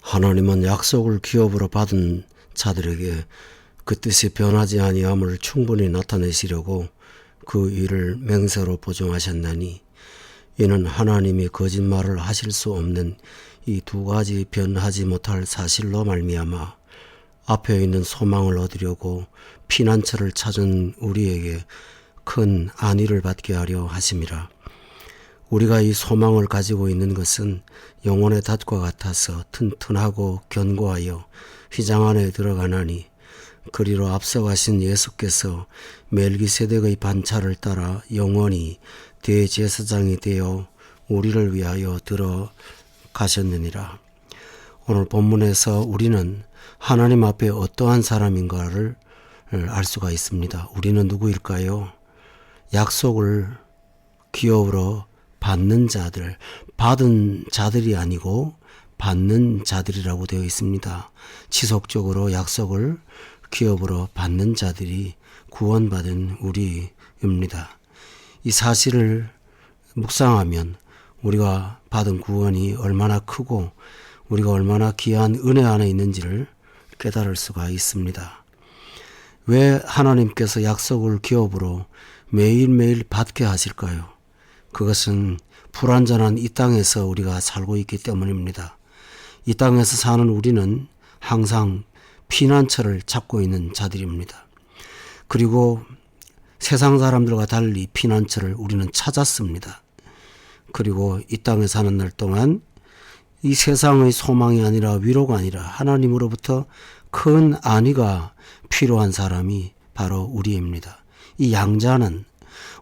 하나님은 약속을 기업으로 받은 자들에게 그 뜻이 변하지 아니함을 충분히 나타내시려고 그 일을 맹세로 보증하셨나니 이는 하나님이 거짓말을 하실 수 없는 이 두 가지 변하지 못할 사실로 말미암아 앞에 있는 소망을 얻으려고 피난처를 찾은 우리에게 큰 안위를 받게 하려 하심이라. 우리가 이 소망을 가지고 있는 것은 영혼의 닷과 같아서 튼튼하고 견고하여 휘장 안에 들어가나니 그리로 앞서가신 예수께서 멜기세덱의 반차를 따라 영원히 대제사장이 되어 우리를 위하여 들어가셨느니라. 오늘 본문에서 우리는 하나님 앞에 어떠한 사람인가를 알 수가 있습니다. 우리는 누구일까요? 약속을 기업으로 받는 자들, 받은 자들이 아니고 받는 자들이라고 되어 있습니다. 지속적으로 약속을 기업으로 받는 자들이 구원받은 우리입니다. 이 사실을 묵상하면 우리가 받은 구원이 얼마나 크고 우리가 얼마나 귀한 은혜 안에 있는지를 깨달을 수가 있습니다. 왜 하나님께서 약속을 기업으로 매일매일 받게 하실까요? 그것은 불완전한 이 땅에서 우리가 살고 있기 때문입니다. 이 땅에서 사는 우리는 항상 피난처를 찾고 있는 자들입니다. 그리고 세상 사람들과 달리 피난처를 우리는 찾았습니다. 그리고 이 땅에 사는 날 동안 이 세상의 소망이 아니라 위로가 아니라 하나님으로부터 큰 안위가 필요한 사람이 바로 우리입니다. 이 양자는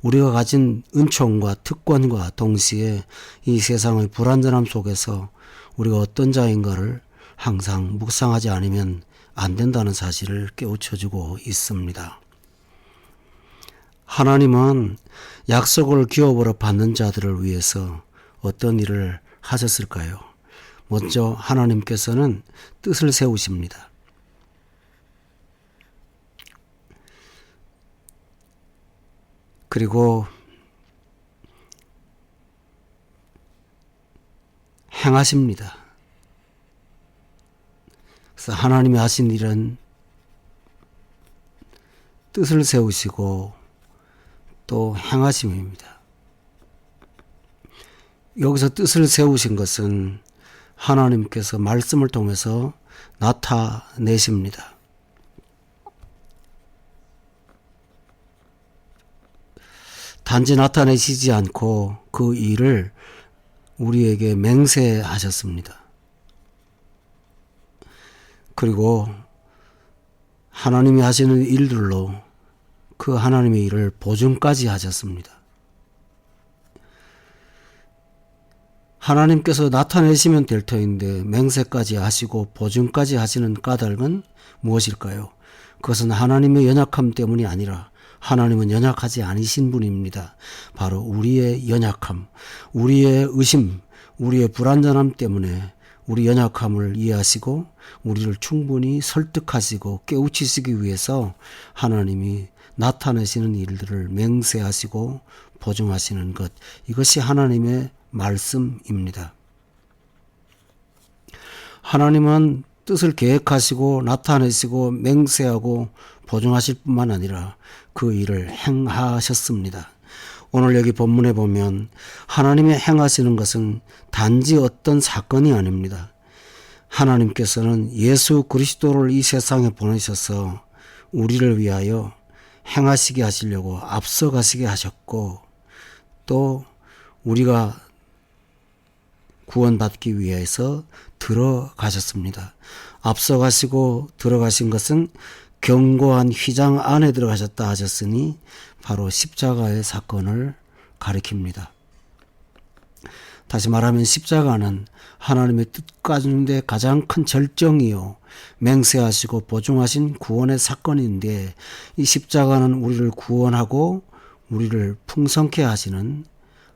우리가 가진 은총과 특권과 동시에 이 세상의 불완전함 속에서 우리가 어떤 자인가를 항상 묵상하지 않으면 안 된다는 사실을 깨우쳐주고 있습니다. 하나님은 약속을 기업으로 받는 자들을 위해서 어떤 일을 하셨을까요? 먼저 하나님께서는 뜻을 세우십니다. 그리고 행하십니다. 그래서 하나님이 하신 일은 뜻을 세우시고 또 행하심입니다. 여기서 뜻을 세우신 것은 하나님께서 말씀을 통해서 나타내십니다. 단지 나타내시지 않고 그 일을 우리에게 맹세하셨습니다. 그리고 하나님이 하시는 일들로 그 하나님의 일을 보증까지 하셨습니다. 하나님께서 나타내시면 될 터인데 맹세까지 하시고 보증까지 하시는 까닭은 무엇일까요? 그것은 하나님의 연약함 때문이 아니라 하나님은 연약하지 않으신 분입니다. 바로 우리의 연약함, 우리의 의심, 우리의 불완전함 때문에 우리 연약함을 이해하시고 우리를 충분히 설득하시고 깨우치시기 위해서 하나님이 나타내시는 일들을 맹세하시고 보증하시는 것, 이것이 하나님의 말씀입니다. 하나님은 뜻을 계획하시고 나타내시고 맹세하고 보증하실 뿐만 아니라 그 일을 행하셨습니다. 오늘 여기 본문에 보면 하나님이 행하시는 것은 단지 어떤 사건이 아닙니다. 하나님께서는 예수 그리스도를 이 세상에 보내셔서 우리를 위하여 행하시게 하시려고 앞서가시게 하셨고 또 우리가 구원받기 위해서 들어가셨습니다. 앞서가시고 들어가신 것은 견고한 휘장 안에 들어가셨다 하셨으니 바로 십자가의 사건을 가리킵니다. 다시 말하면 십자가는 하나님의 뜻 가운데 가장 큰 절정이요 맹세하시고 보증하신 구원의 사건인데 이 십자가는 우리를 구원하고 우리를 풍성케 하시는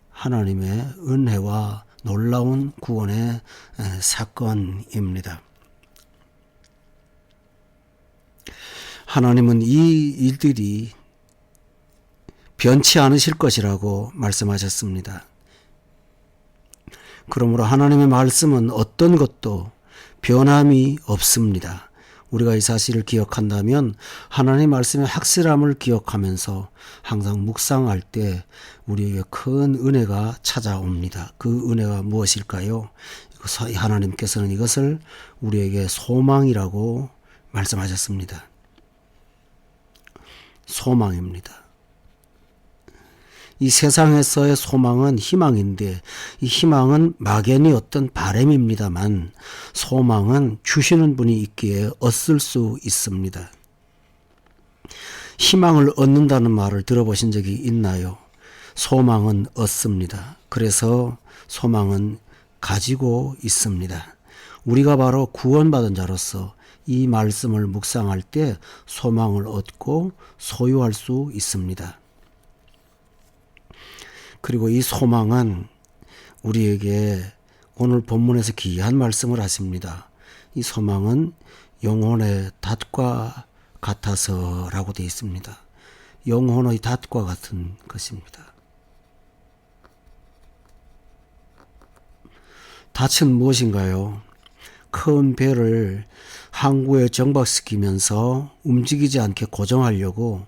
하나님의 은혜와 놀라운 구원의 사건입니다. 하나님은 이 일들이 변치 않으실 것이라고 말씀하셨습니다. 그러므로 하나님의 말씀은 어떤 것도 변함이 없습니다. 우리가 이 사실을 기억한다면 하나님의 말씀의 확실함을 기억하면서 항상 묵상할 때 우리에게 큰 은혜가 찾아옵니다. 그 은혜가 무엇일까요? 하나님께서는 이것을 우리에게 소망이라고 말씀하셨습니다. 소망입니다. 이 세상에서의 소망은 희망인데 이 희망은 막연히 어떤 바람입니다만 소망은 주시는 분이 있기에 얻을 수 있습니다. 희망을 얻는다는 말을 들어보신 적이 있나요? 소망은 얻습니다. 그래서 소망은 가지고 있습니다. 우리가 바로 구원받은 자로서 이 말씀을 묵상할 때 소망을 얻고 소유할 수 있습니다. 그리고 이 소망은 우리에게 오늘 본문에서 귀한 말씀을 하십니다. 이 소망은 영혼의 닷과 같아서라고 되어 있습니다. 영혼의 닷과 같은 것입니다. 닷은 무엇인가요? 큰 배를 항구에 정박시키면서 움직이지 않게 고정하려고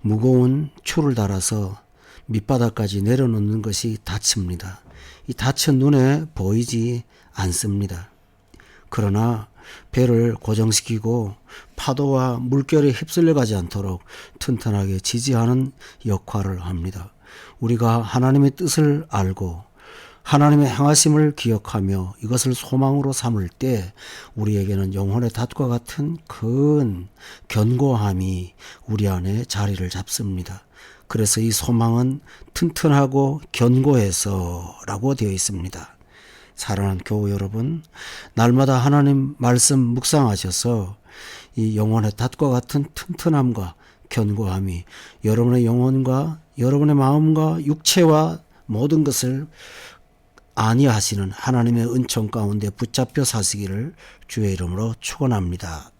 무거운 줄을 달아서 밑바닥까지 내려놓는 것이 닷입니다. 이 닷은 눈에 보이지 않습니다. 그러나 배를 고정시키고 파도와 물결에 휩쓸려 가지 않도록 튼튼하게 지지하는 역할을 합니다. 우리가 하나님의 뜻을 알고 하나님의 행하심을 기억하며 이것을 소망으로 삼을 때 우리에게는 영혼의 닷과 같은 큰 견고함이 우리 안에 자리를 잡습니다. 그래서 이 소망은 튼튼하고 견고해서라고 되어 있습니다. 사랑하는 교우 여러분, 날마다 하나님 말씀 묵상하셔서 이 영혼의 닷과 같은 튼튼함과 견고함이 여러분의 영혼과 여러분의 마음과 육체와 모든 것을 안위하시는 하나님의 은총 가운데 붙잡혀 사시기를 주의 이름으로 축원합니다.